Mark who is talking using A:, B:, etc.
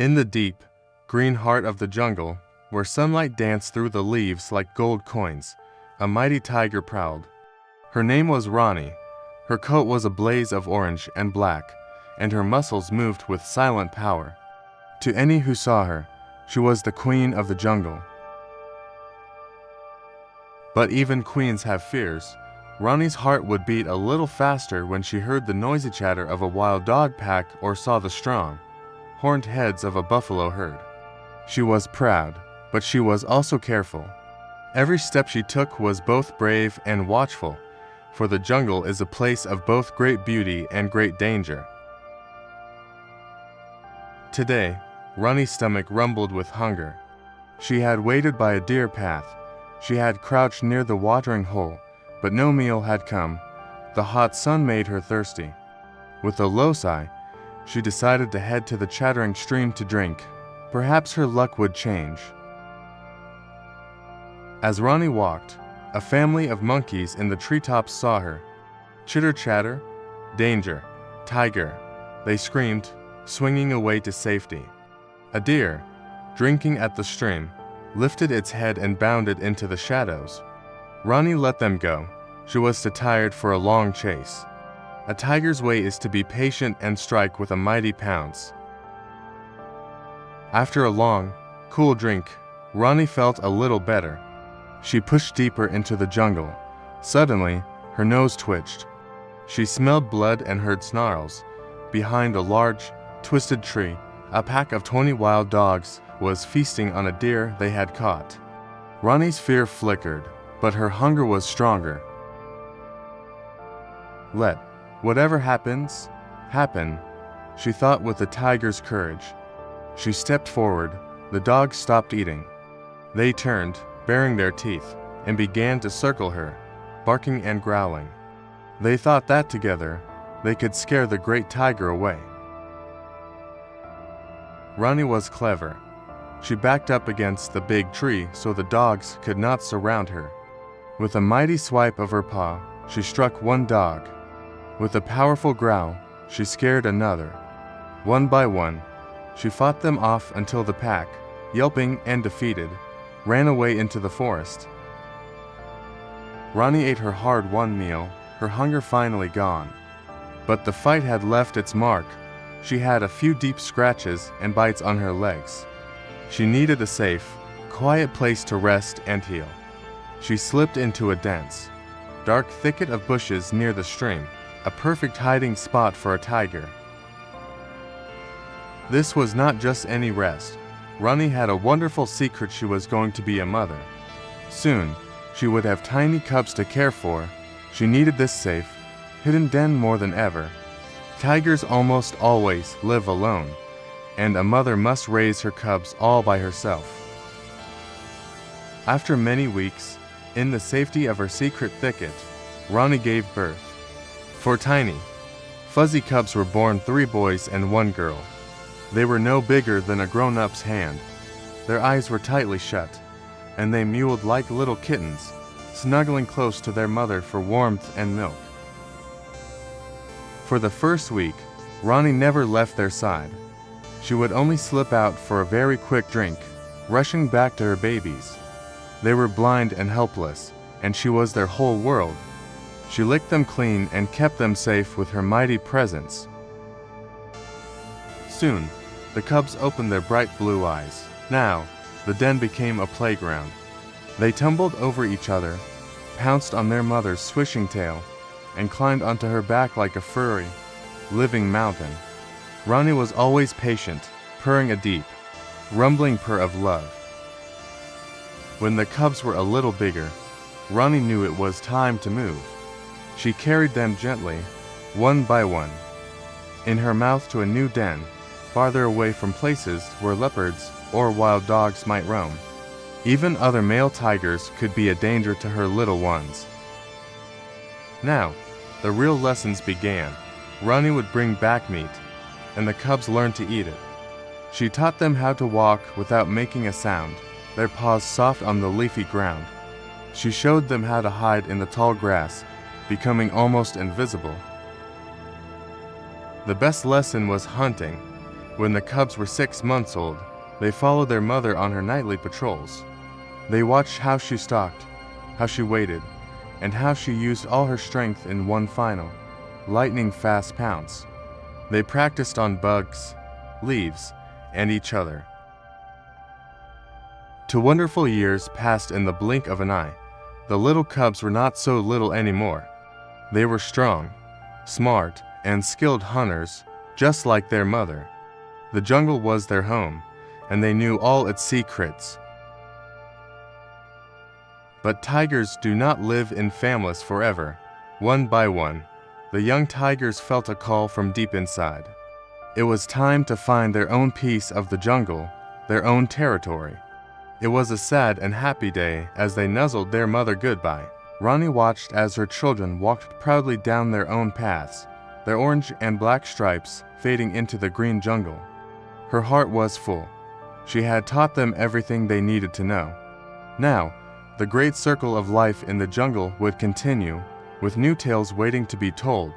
A: In the deep, green heart of the jungle, where sunlight danced through the leaves like gold coins, a mighty tiger prowled. Her name was Rani. Her coat was a blaze of orange and black, and her muscles moved with silent power. To any who saw her, she was the queen of the jungle. But even queens have fears. Rani's heart would beat a little faster when she heard the noisy chatter of a wild dog pack or saw the strong, horned heads of a buffalo herd. She was proud, but she was also careful. Every step she took was both brave and watchful, for the jungle is a place of both great beauty and great danger. Today, Rani's stomach rumbled with hunger. She had waited by a deer path. She had crouched near the watering hole, but no meal had come. The hot sun made her thirsty. With a low sigh, she decided to head to the chattering stream to drink. Perhaps her luck would change. As Rani walked, a family of monkeys in the treetops saw her. Chitter-chatter, danger, tiger, they screamed, swinging away to safety. A deer, drinking at the stream, lifted its head and bounded into the shadows. Rani let them go. She was too tired for a long chase. A tiger's way is to be patient and strike with a mighty pounce. After a long, cool drink, Rani felt a little better. She pushed deeper into the jungle. Suddenly, her nose twitched. She smelled blood and heard snarls. Behind a large, twisted tree, a pack of 20 wild dogs was feasting on a deer they had caught. Rani's fear flickered, but her hunger was stronger. Let whatever happens, happen, she thought with the tiger's courage. She stepped forward. The dogs stopped eating. They turned, baring their teeth, and began to circle her, barking and growling. They thought that together, they could scare the great tiger away. Rani was clever. She backed up against the big tree so the dogs could not surround her. With a mighty swipe of her paw, she struck one dog. With a powerful growl, she scared another. One by one, she fought them off until the pack, yelping and defeated, ran away into the forest. Rani ate her hard-won meal, her hunger finally gone. But the fight had left its mark. She had a few deep scratches and bites on her legs. She needed a safe, quiet place to rest and heal. She slipped into a dense, dark thicket of bushes near the stream, a perfect hiding spot for a tiger. This was not just any rest. Rani had a wonderful secret: she was going to be a mother. Soon, she would have tiny cubs to care for. She needed this safe, hidden den more than ever. Tigers almost always live alone, and a mother must raise her cubs all by herself. After many weeks, in the safety of her secret thicket, Rani gave birth. 4 tiny, fuzzy cubs were born, 3 boys and 1 girl. They were no bigger than a grown-up's hand. Their eyes were tightly shut, and they mewed like little kittens, snuggling close to their mother for warmth and milk. For the first week, Rani never left their side. She would only slip out for a very quick drink, rushing back to her babies. They were blind and helpless, and she was their whole world. She licked them clean and kept them safe with her mighty presence. Soon, the cubs opened their bright blue eyes. Now, the den became a playground. They tumbled over each other, pounced on their mother's swishing tail, and climbed onto her back like a furry, living mountain. Rani was always patient, purring a deep, rumbling purr of love. When the cubs were a little bigger, Rani knew it was time to move. She carried them gently, one by one, in her mouth to a new den, farther away from places where leopards or wild dogs might roam. Even other male tigers could be a danger to her little ones. Now, the real lessons began. Rani would bring back meat, and the cubs learned to eat it. She taught them how to walk without making a sound, their paws soft on the leafy ground. She showed them how to hide in the tall grass, becoming almost invisible. The best lesson was hunting. When the cubs were 6 months old, they followed their mother on her nightly patrols. They watched how she stalked, how she waited, and how she used all her strength in one final, lightning-fast pounce. They practiced on bugs, leaves, and each other. 2 wonderful years passed in the blink of an eye. The little cubs were not so little anymore. They were strong, smart, and skilled hunters, just like their mother. The jungle was their home, and they knew all its secrets. But tigers do not live in families forever. One by one, the young tigers felt a call from deep inside. It was time to find their own piece of the jungle, their own territory. It was a sad and happy day as they nuzzled their mother goodbye. Rani watched as her children walked proudly down their own paths, their orange and black stripes fading into the green jungle. Her heart was full. She had taught them everything they needed to know. Now, the great circle of life in the jungle would continue, with new tales waiting to be told.